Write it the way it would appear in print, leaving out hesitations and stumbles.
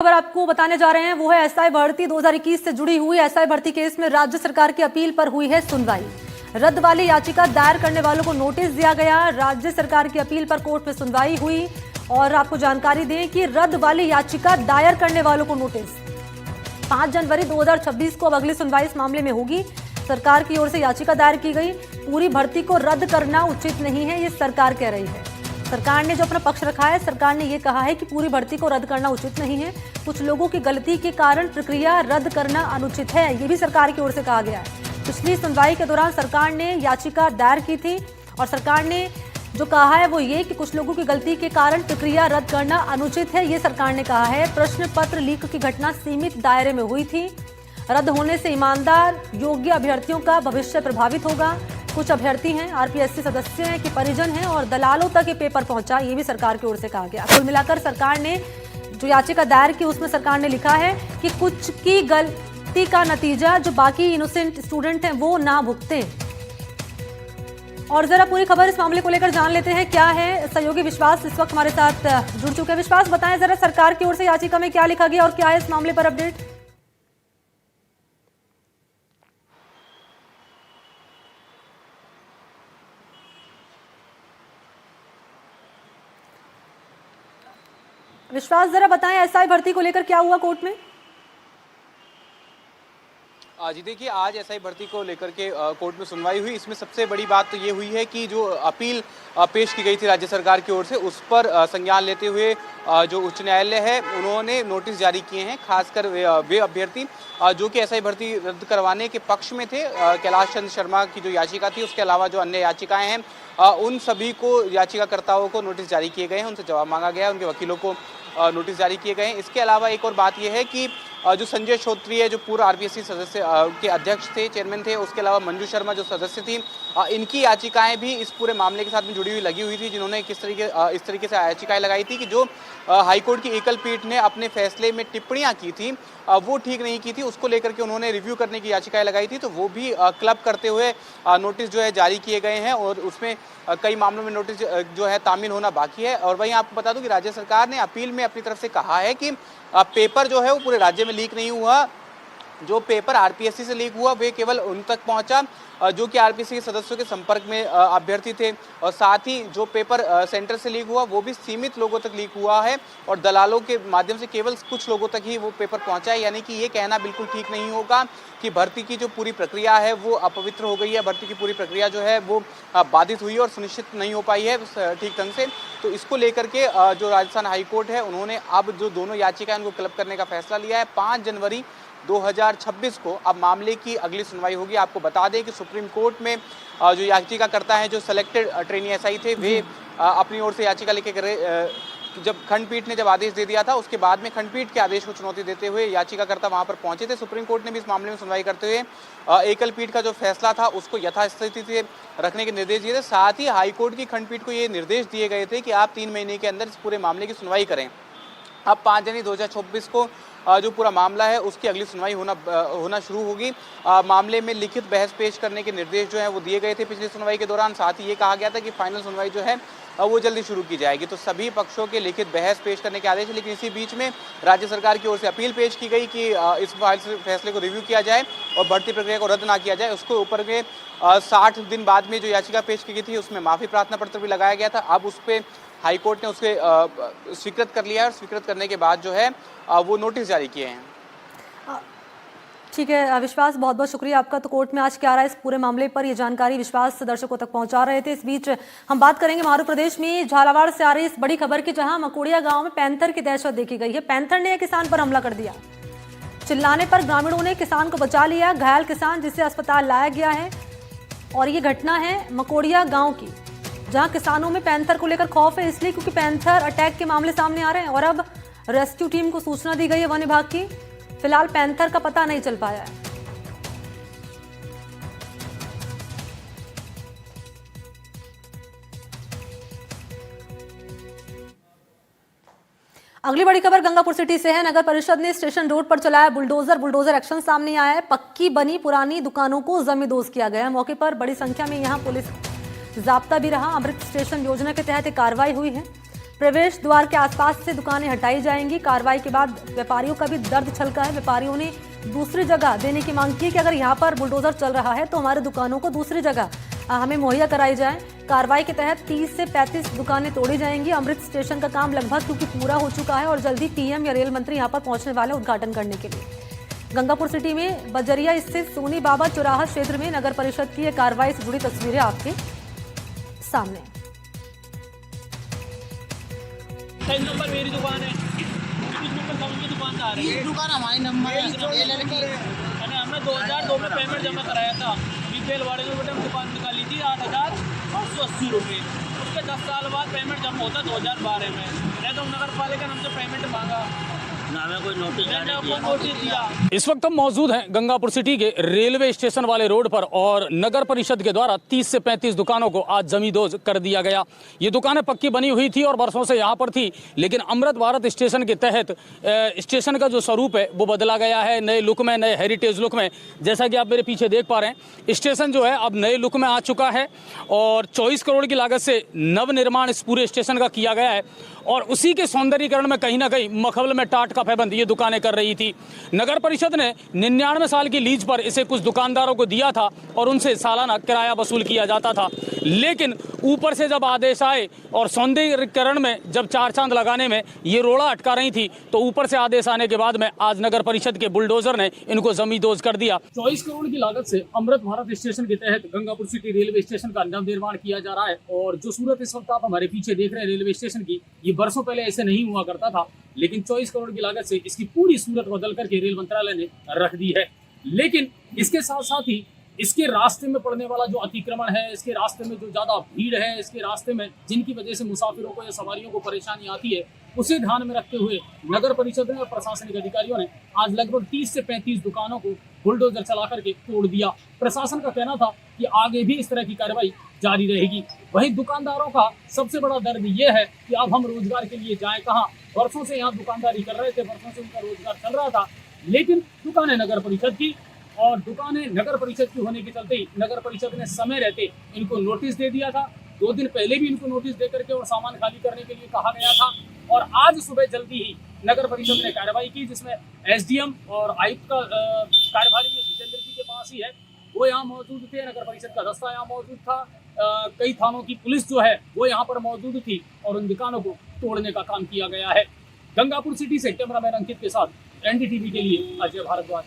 खबर आपको बताने जा रहे हैं वो है एसआई भर्ती 2021 से जुड़ी हुई एसआई भर्ती केस में राज्य सरकार की अपील पर हुई है सुनवाई। रद्द वाली याचिका दायर करने वालों को नोटिस दिया गया। राज्य सरकार की अपील पर कोर्ट में सुनवाई हुई और आपको जानकारी दें कि रद्द वाली याचिका दायर करने वालों को नोटिस 5 जनवरी 2026 को अब अगली सुनवाई इस मामले में होगी। सरकार की ओर से याचिका दायर की गई। पूरी भर्ती को रद्द करना उचित नहीं है, ये सरकार कह रही है। सरकार ने जो अपना पक्ष रखा है, सरकार ने ये कहा है कि पूरी भर्ती को रद्द करना उचित नहीं है। कुछ लोगों की गलती के कारण प्रक्रिया रद्द करना अनुचित है, ये भी सरकार की ओर से कहा गया है। पिछली सुनवाई के दौरान सरकार ने याचिका दायर की थी और सरकार ने जो कहा है वो ये कि कुछ लोगों की गलती के कारण प्रक्रिया रद्द करना अनुचित है, ये सरकार ने कहा है। प्रश्न पत्र लीक की घटना सीमित दायरे में हुई थी। रद्द होने से ईमानदार योग्य अभ्यर्थियों का भविष्य प्रभावित होगा। कुछ अभ्यर्थी हैं, आरपीएससी सदस्य हैं कि परिजन हैं और दलालों तक ये पेपर पहुंचा, ये भी सरकार की ओर से कहा गया। कुल मिलाकर सरकार ने जो याचिका दायर की उसमें सरकार ने लिखा है कि कुछ की गलती का नतीजा जो बाकी इनोसेंट स्टूडेंट हैं वो ना भुगतें। और जरा पूरी खबर इस मामले को लेकर जान लेते हैं। क्या है सहयोगी विश्वास इस वक्त हमारे साथ जुड़ चुके हैं। विश्वास, बताएं जरा सरकार की ओर से याचिका में क्या लिखा गया और क्या है इस मामले पर अपडेट। विश्वास, जरा बताएं एसआई भर्ती को लेकर क्या हुआ कोर्ट में। जी देखिए, आज एसआई भर्ती को लेकर के कोर्ट में सुनवाई हुई। इसमें सबसे बड़ी बात तो ये हुई है कि जो अपील पेश की गई थी राज्य सरकार की ओर से, उस पर संज्ञान लेते हुए जो उच्च न्यायालय है उन्होंने नोटिस जारी किए हैं। खासकर वे अभ्यर्थी जो कि एसआई भर्ती रद्द करवाने के पक्ष में थे। कैलाश चंद्र शर्मा की जो याचिका थी, उसके अलावा जो अन्य याचिकाएं हैं उन सभी को याचिकाकर्ताओं को नोटिस जारी किए गए हैं, उनसे जवाब मांगा गया है, उनके वकीलों को नोटिस जारी किए गए हैं। इसके अलावा एक और बात यह है कि जो संजय श्रोत्रिय जो पूर्व आरपीएससी सदस्य के अध्यक्ष थे, चेयरमैन थे, उसके अलावा मंजू शर्मा जो सदस्य थी, इनकी याचिकाएं भी इस पूरे मामले के साथ में जुड़ी हुई लगी हुई थी, जिन्होंने इस तरीके से याचिकाएं लगाई थी कि जो हाईकोर्ट की एकल पीठ ने अपने फैसले में टिप्पणियां की थी वो ठीक नहीं की थी, उसको लेकर के उन्होंने रिव्यू करने की याचिकाएं लगाई थी। तो वो भी क्लब करते हुए नोटिस जो है जारी किए गए हैं और उसमें कई मामलों में नोटिस जो है तामील होना बाकी है। और वहीं आपको बता दूं कि राज्य सरकार ने अपील में अपनी तरफ से कहा है कि पेपर जो है वो पूरे राज्य में लीक नहीं हुआ। जो पेपर आरपीएससी से लीक हुआ वे केवल उन तक पहुंचा जो कि आरपीएससी के सदस्यों के संपर्क में अभ्यर्थी थे, और साथ ही जो पेपर सेंटर से लीक हुआ वो भी सीमित लोगों तक लीक हुआ है और दलालों के माध्यम से केवल कुछ लोगों तक ही वो पेपर पहुंचा है। यानी कि ये कहना बिल्कुल ठीक नहीं होगा कि भर्ती की जो पूरी प्रक्रिया है वो अपवित्र हो गई है, भर्ती की पूरी प्रक्रिया जो है वो बाधित हुई है और सुनिश्चित नहीं हो पाई है ठीक ढंग से। तो इसको लेकर के जो राजस्थान हाईकोर्ट है उन्होंने अब जो दोनों याचिकाएं उनको क्लब करने का फैसला लिया है। 5 जनवरी 2026 को अब मामले की अगली सुनवाई होगी। आपको बता दें कि सुप्रीम कोर्ट में जो याचिकाकर्ता हैं, जो सेलेक्टेड ट्रेनी एसआई थे, वे अपनी ओर से याचिका लेके जब खंडपीठ ने जब आदेश दे दिया था, उसके बाद में खंडपीठ के आदेश को चुनौती देते हुए याचिकाकर्ता वहां पर पहुंचे थे। सुप्रीम कोर्ट ने भी इस मामले में सुनवाई करते हुए एकल पीठ का जो फैसला था उसको यथास्थिति से रखने के निर्देश दिए थे। साथ ही हाईकोर्ट की खंडपीठ को ये निर्देश दिए गए थे कि आप 3 महीने के अंदर इस पूरे मामले की सुनवाई करें। अब 5 जनवरी 2026 को जो पूरा मामला है उसकी अगली सुनवाई होना शुरू होगी। मामले में लिखित बहस पेश करने के निर्देश जो हैं वो दिए गए थे पिछली सुनवाई के दौरान। साथ ही ये कहा गया था कि फाइनल सुनवाई जो है वो जल्दी शुरू की जाएगी। तो सभी पक्षों के लिखित बहस पेश करने के आदेश, लेकिन इसी बीच में राज्य सरकार की ओर से अपील पेश की गई कि इस फैसले को रिव्यू किया जाए और भर्ती प्रक्रिया को रद्द ना किया जाए। उसके ऊपर में 60 दिन बाद में जो याचिका पेश की गई थी उसमें माफी प्रार्थना पत्र भी लगाया गया था। अब उस पर हाईकोर्ट ने उसके स्वीकृत कर लिया है और स्वीकृत करने के बाद जो है वो नोटिस जारी किए हैं। ठीक है विश्वास, बहुत बहुत शुक्रिया आपका। तो कोर्ट में आज क्या रहा है इस पूरे मामले पर, ये जानकारी विश्वास दर्शकों तक पहुंचा रहे थे। इस बीच हम बात करेंगे मध्य प्रदेश में झालावाड़ से आ रही इस बड़ी खबर की, जहां मकोड़िया गांव में पैंथर की दहशत देखी गई है। पैंथर ने एक किसान पर हमला कर दिया। चिल्लाने पर ग्रामीणों ने किसान को बचा लिया। घायल किसान जिसे अस्पताल लाया गया है। और ये घटना है मकोड़िया गाँव की, जहां किसानों में पैंथर को लेकर खौफ है, इसलिए क्योंकि पैंथर अटैक के मामले सामने आ रहे हैं और अब रेस्क्यू टीम को सूचना दी गई है वन विभाग की। फिलहाल पैंथर का पता नहीं चल पाया है। अगली बड़ी खबर गंगापुर सिटी से है। नगर परिषद ने स्टेशन रोड पर चलाया बुलडोजर एक्शन सामने आया है। पक्की बनी पुरानी दुकानों को जमींदोज किया गया है। मौके पर बड़ी संख्या में यहां पुलिस जाब्ता भी रहा। अमृत स्टेशन योजना के तहत कार्रवाई हुई है। प्रवेश द्वार के आसपास से दुकानें हटाई जाएंगी। कार्रवाई के बाद व्यापारियों का भी दर्द छलका है। व्यापारियों ने दूसरी जगह देने की मांग की है कि अगर यहाँ पर बुलडोजर चल रहा है तो हमारे दुकानों को दूसरी जगह हमें मुहैया कराई जाए। कार्रवाई के तहत 30 से 35 दुकानें तोड़ी जाएंगी। अमृत स्टेशन का काम लगभग क्योंकि पूरा हो चुका है और जल्दी पीएम या रेल मंत्री यहाँ पर पहुंचने वाले उद्घाटन करने के लिए। गंगापुर सिटी में बजरिया स्थित सोनी बाबा चौराहा क्षेत्र में नगर परिषद की कार्रवाई से जुड़ी तस्वीरें आपके सामने। 3 नंबर मेरी दुकान है, 20 नंबर कौन की दुकानदार है? ये दुकान हमारी नंबर है, ये लड़की मैंने हमने 2002 में पेमेंट जमा कराया था। बीपीएल वाले ने बेटे दुकान निकाली थी 8,880 रुपये। उसके 10 साल बाद पेमेंट जमा होता 2012 में। मैंने तो नगर पालिका ने हमसे पेमेंट मांगा, ना हमें कोई नोटिस दिया। इस वक्त हम मौजूद हैं गंगापुर सिटी के रेलवे स्टेशन वाले रोड पर और नगर परिषद के द्वारा 30 से 35 दुकानों को आज जमींदोज कर दिया गया। ये दुकानें पक्की बनी हुई थी और बरसों से यहाँ पर थी, लेकिन अमृत भारत स्टेशन के तहत स्टेशन का जो स्वरूप है वो बदला गया है, नए लुक में, नए हेरिटेज लुक में। जैसा कि आप मेरे पीछे देख पा रहे हैं, स्टेशन जो है अब नए लुक में आ चुका है और 24 करोड़ की लागत से नवनिर्माण इस पूरे स्टेशन का किया गया है और उसी के सौंदर्यीकरण में कहीं ना कहीं मखबल में टाट का पैबंद ये दुकानें कर रही थी। नगर परिषद ने 99 साल की लीज पर इसे कुछ दुकानदारों को दिया था और उनसे सालाना किराया वसूल किया जाता था, लेकिन ऊपर से जब आदेश आए और सौंदर्यीकरण में जब चार चांद लगाने में ये रोड़ा अटका रही थी तो ऊपर से आदेश आने के बाद में आज नगर परिषद के बुलडोजर ने इनको जमींदोज कर दिया। 24 करोड़ की लागत से अमृत भारत स्टेशन के तहत गंगापुर सिटी रेलवे स्टेशन का नवनिर्माण किया जा रहा है और जो सूरत इस वक्त आप हमारे पीछे देख रहे हैं रेलवे स्टेशन की, ये बरसों पहले ऐसे नहीं हुआ करता था, लेकिन 24 करोड़ की लागत से इसकी पूरी सूरत बदल करके रेल मंत्रालय ने रख दी है। लेकिन इसके साथ साथ ही इसके रास्ते में पड़ने वाला जो अतिक्रमण है, इसके रास्ते में जो ज्यादा भीड़ है, इसके रास्ते में जिनकी वजह से मुसाफिरों को या सवारियों को परेशानी आती है, उसे ध्यान में रखते हुए नगर परिषद ने और प्रशासनिक अधिकारियों ने आज लगभग 30 से 35 दुकानों को बुलडोजर चला करके तोड़ दिया। प्रशासन का कहना था कि आगे भी इस तरह की कार्रवाई जारी रहेगी। वहीं दुकानदारों का सबसे बड़ा दर्द ये है कि अब हम रोजगार के लिए जाएं कहाँ। वर्षों से यहाँ दुकानदारी कर रहे थे, वर्षों से उनका रोजगार चल रहा था, लेकिन दुकानें नगर परिषद की और दुकानें नगर परिषद की होने के चलते ही नगर परिषद ने समय रहते इनको नोटिस दे दिया था। 2 दिन पहले भी इनको नोटिस दे करके और सामान खाली करने के लिए कहा गया था और आज सुबह जल्दी ही नगर परिषद ने कार्रवाई की, जिसमें एसडीएम और आयुक्त का कार्यभारी जितेंद्र जी के पास ही है, वो यहाँ मौजूद थे। नगर परिषद का दस्ता यहाँ मौजूद था, कई थानों की पुलिस जो है वो यहाँ पर मौजूद थी और उन दुकानों को तोड़ने का काम किया गया है। गंगापुर सिटी से कैमरामैन अंकित के साथ एनडीटीवी के लिए अजय भारद्वाज।